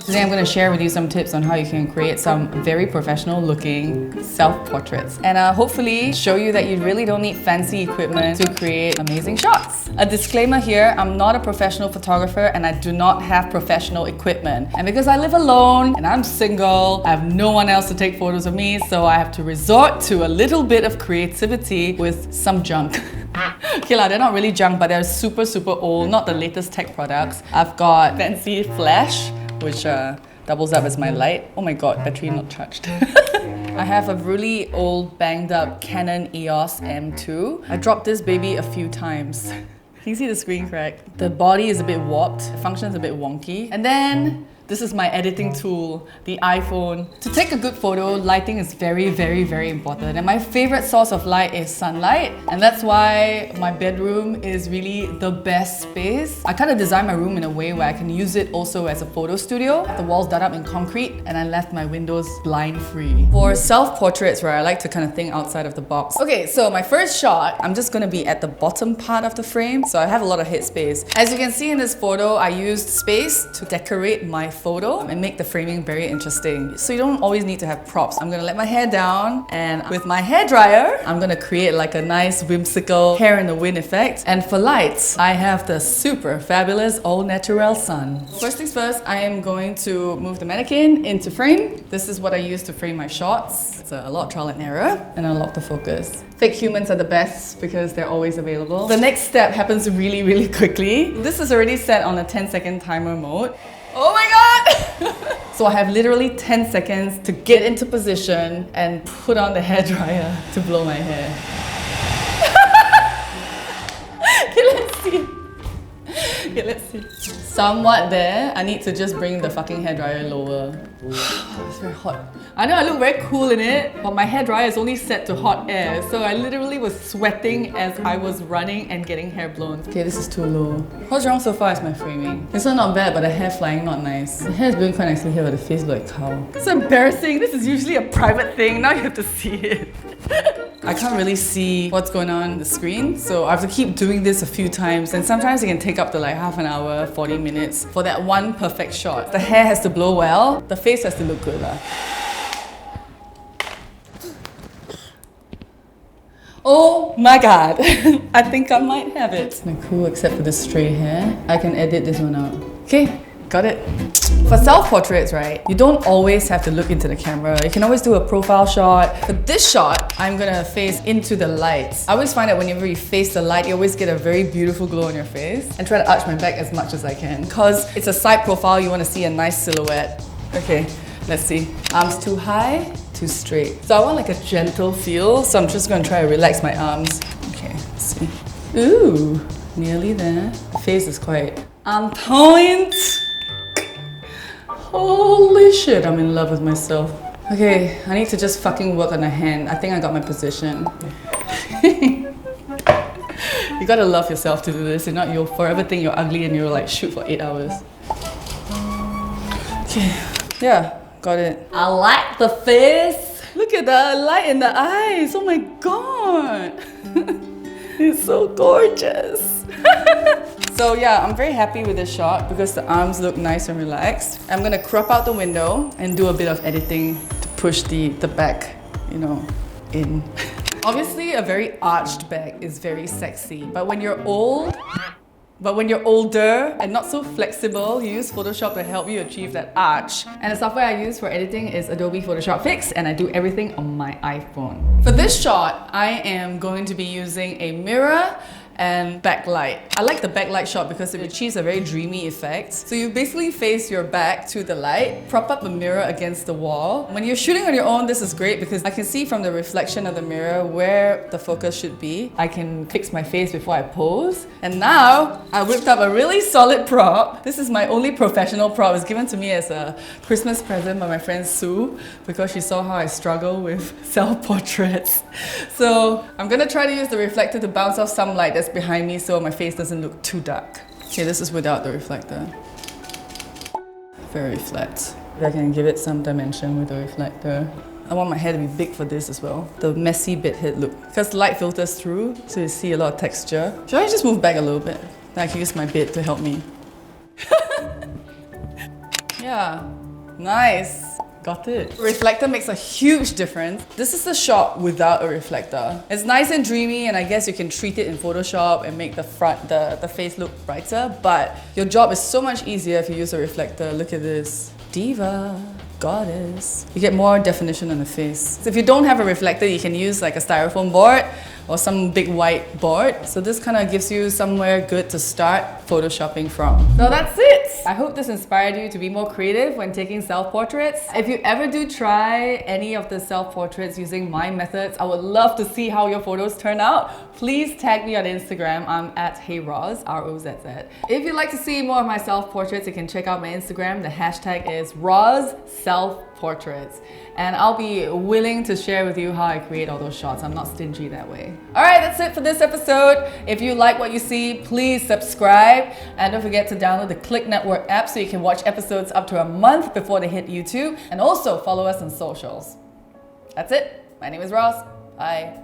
Today I'm going to share with you some tips on how you can create some very professional looking self-portraits and hopefully show you that you really don't need fancy equipment to create amazing shots. A disclaimer here, I'm not a professional photographer and I do not have professional equipment. And because I live alone and I'm single, I have no one else to take photos of me, so I have to resort to a little bit of creativity with some junk. Okay lah, they're not really junk, but they're super old, not the latest tech products. I've got fancy flash, which doubles up as my light. Oh my god, battery not charged. I have a really old banged up Canon EOS M2. I dropped this baby a few times. Can you see the screen crack? The body is a bit warped, the function is a bit wonky. And then this is my editing tool, the iPhone. To take a good photo, lighting is very important. And my favorite source of light is sunlight. And that's why my bedroom is really the best space. I kind of designed my room in a way where I can use it also as a photo studio. The walls done up in concrete and I left my windows blind free. For self-portraits, where I like to kind of think outside of the box. Okay, so my first shot, I'm just gonna be at the bottom part of the frame. So I have a lot of headspace. As you can see in this photo, I used space to decorate my photo and make the framing very interesting. So you don't always need to have props. I'm gonna let my hair down and with my hairdryer, I'm gonna create like a nice whimsical hair in the wind effect. And for lights, I have the super fabulous all natural sun. First things first, I am going to move the mannequin into frame. This is what I use to frame my shots. It's a lot of trial and error, and unlock the focus. Fake humans are the best because they're always available. The next step happens really quickly. This is already set on a 10-second timer mode. Oh my god! So I have literally 10 seconds to get into position and put on the hairdryer to blow my hair. Okay, let's see. Okay, let's see. Somewhat there. I need to just bring the fucking hairdryer lower. It's very hot. I know I look very cool in it, but my hairdryer is only set to hot air, so I literally was sweating as I was running and getting hair blown. Okay, this is too low. What's wrong so far is my framing. This one not bad, but the hair flying not nice. The hair is doing quite nicely here, but the face looks like a cow. It's embarrassing. This is usually a private thing. Now you have to see it. I can't really see what's going on in the screen, so I have to keep doing this a few times, and sometimes it can take up to like half an hour, 40 minutes for that one perfect shot. The hair has to blow well, the face has to look good lah. Oh my god, I think I might have it. It's not cool except for the stray hair. I can edit this one out. Okay, got it. For self-portraits, right, you don't always have to look into the camera. You can always do a profile shot. For this shot, I'm gonna face into the lights. I always find that whenever you face the light, you always get a very beautiful glow on your face. And try to arch my back as much as I can. Because it's a side profile, you wanna see a nice silhouette. Okay, let's see. Arms too high, too straight. So I want like a gentle feel, so I'm just gonna try to relax my arms. Okay, let's see. Ooh, nearly there. The face is quite on point. Holy shit, I'm in love with myself. Okay, I need to just fucking work on the hand. I think I got my position. You gotta love yourself to do this, if not you'll forever think you're ugly and you'll like shoot for 8 hours. Okay, yeah, got it. I like the face. Look at the light in the eyes. Oh my god. It's so gorgeous. So yeah, I'm very happy with this shot because the arms look nice and relaxed. I'm gonna crop out the window and do a bit of editing to push the back, you know, in. Obviously, a very arched back is very sexy, but when you're older and not so flexible, you use Photoshop to help you achieve that arch. And the software I use for editing is Adobe Photoshop Fix, and I do everything on my iPhone. For this shot, I am going to be using a mirror and backlight. I like the backlight shot because it achieves a very dreamy effect. So you basically face your back to the light, prop up a mirror against the wall. When you're shooting on your own, this is great because I can see from the reflection of the mirror where the focus should be. I can fix my face before I pose. And now, I whipped up a really solid prop. This is my only professional prop. It was given to me as a Christmas present by my friend Sue because she saw how I struggle with self-portraits. So I'm gonna try to use the reflector to bounce off some light that's behind me so my face doesn't look too dark. Okay, this is without the reflector. Very flat. I can give it some dimension with the reflector. I want my hair to be big for this as well. The messy bit head look. Because light filters through, so you see a lot of texture. Should I just move back a little bit? Then I can use my bit to help me. Yeah, nice. Got it. Reflector makes a huge difference. This is the shot without a reflector. It's nice and dreamy, and I guess you can treat it in Photoshop and make the face look brighter, but your job is so much easier if you use a reflector. Look at this. Diva. Goddess. You get more definition on the face. So if you don't have a reflector, you can use like a styrofoam board or some big white board. So this kind of gives you somewhere good to start photoshopping from. So that's it! I hope this inspired you to be more creative when taking self-portraits. If you ever do try any of the self-portraits using my methods, I would love to see how your photos turn out. Please tag me on Instagram. I'm at HeyRozz, R-O-Z-Z. If you'd like to see more of my self-portraits, you can check out my Instagram. The hashtag is RozzSelfPortraits. And I'll be willing to share with you how I create all those shots. I'm not stingy that way. Alright, that's it for this episode. If you like what you see, please subscribe. And don't forget to download the Clicknetwork app so you can watch episodes up to a month before they hit YouTube. And also follow us on socials. That's it. My name is Rozz. Bye.